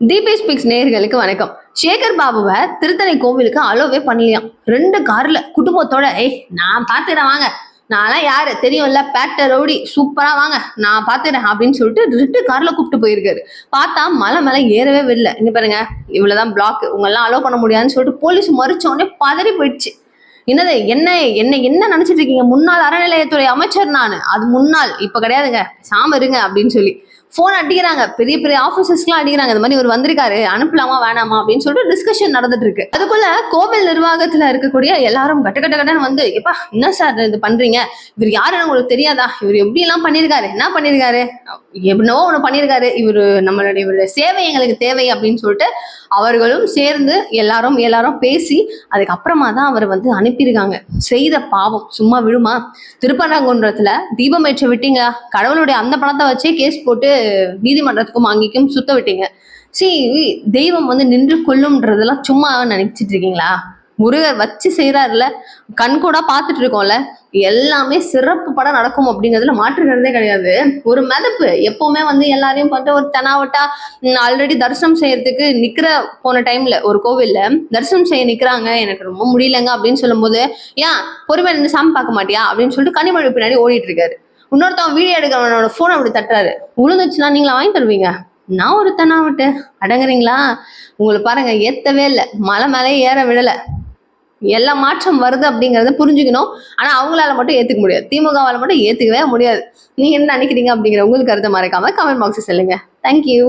தீபி speaks நேயர்களுக்கு வணக்கம். சேகர் பாபுவை திருத்தணி கோவிலுக்கு அலோவே பண்ணலையாம். 2 கார்ல குடும்பத்தோட நான் பாத்துக்கிறேன் வாங்க, நான்லாம் யாரு தெரியும்ல, பேட்ட ரவுடி, சூப்பரா வாங்க நான் பாத்துக்கிறேன் அப்படின்னு சொல்லிட்டு 2 கார்ல கூப்பிட்டு போயிருக்காரு. பார்த்தா மலை மேல ஏறவே இல்லை. இங்க பாருங்க, இவ்வளவுதான் பிளாக், உங்கெல்லாம் அலோ பண்ண முடியாதுன்னு சொல்லிட்டு போலீஸ் மறிச்ச உடனே பதறி போயிடுச்சு. என்னது என்ன என்ன என்ன நினைச்சிட்டு இருக்கீங்க? முன்னாள் அறநிலையத்துறை அமைச்சர் நான், அது முன்னாள், இப்ப கிடையாதுங்க, சாம இருங்க அப்படின்னு சொல்லி போன் அடிக்கிறாங்க. பெரிய பெரிய ஆபீசர்ஸ்லாம் அடிக்கிறாங்க. இந்த மாதிரி ஒரு வந்திருக்காரு, அனுப்பலாமா வேணாமா அப்படின்னு சொல்லிட்டு டிஸ்கஷன் நடந்துட்டு இருக்கு. அதுக்குள்ள கோவில் நிர்வாகத்துல இருக்கக்கூடிய எல்லாரும் கட்ட கட்ட கட்டன்னு வந்து, எப்பா என்ன சார் இது பண்றீங்க, இவர் யாருன்னு உங்களுக்கு தெரியாதா, இவர் எப்படி எல்லாம் பண்ணிருக்காரு, என்ன பண்ணிருக்காரு, எப்படினோ ஒண்ணு பண்ணிருக்காரு, இவருடைய சேவை எங்களுக்கு தேவை அப்படின்னு சொல்லிட்டு அவர்களும் சேர்ந்து எல்லாரும் பேசி அதுக்கப்புறமா தான் அவர் வந்து அனுப்பியிருக்காங்க. செய்த பாவம் சும்மா விழுமா? திருப்பரங்குன்றத்துல தீபம் ஏற்ற விட்டீங்க, கடவுளுடைய அந்த பணத்தை வச்சே கேஸ் போட்டு நீதிமன்றத்துக்கும் அங்கேயும் சுத்த விட்டீங்க. தெய்வம் வந்து நின்று கொள்ளும்ன்றதெல்லாம் சும்மா நினைச்சிட்டு இருக்கீங்களா? முருகர் வச்சு செய்யறாருல, கண் கூட பார்த்துட்டு இருக்கோம்ல, எல்லாமே சிறப்பு படம் நடக்கும் அப்படிங்கிறதுல மாற்றுகிறதே கிடையாது. ஒரு மிதப்பு எப்பவுமே வந்து எல்லாரையும் பார்த்து ஒரு தெனாவட்டா. ஆல்ரெடி தரிசனம் செய்யறதுக்கு போன டைம்ல ஒரு கோவில்ல தரிசனம் செய்ய நிக்கிறாங்க, எனக்கு ரொம்ப முடியலங்க அப்படின்னு சொல்லும் போது, ஏன் பொறுமை நின்று சாமி பார்க்க மாட்டியா அப்படின்னு சொல்லிட்டு கனிமொழி பின்னாடி ஓடிட்டு இருக்காரு. இன்னொருத்தவன் வீடியோ எடுக்கிறவனோட போனை அப்படி தட்டுறாரு. விழுந்துச்சுன்னா நீங்களா வாங்கி தருவீங்க? நான் ஒரு தெனாவட்டு, அடங்குறீங்களா? உங்களுக்கு பாருங்க, ஏத்தவே இல்லை, மலை மேலே ஏற விடல. எல்லா மாற்றம் வருது அப்படிங்கறத புரிஞ்சுக்கணும். ஆனா அவங்களால மட்டும் ஏத்துக்க முடியாது, திமுகவால மட்டும் ஏத்துக்கவே முடியாது. நீங்க என்ன நினைக்கிறீங்க அப்படிங்கிற உங்களுக்கு கருத்தை மறைக்காம கமெண்ட் பாக்ஸ் சொல்லுங்க. தேங்க்யூ.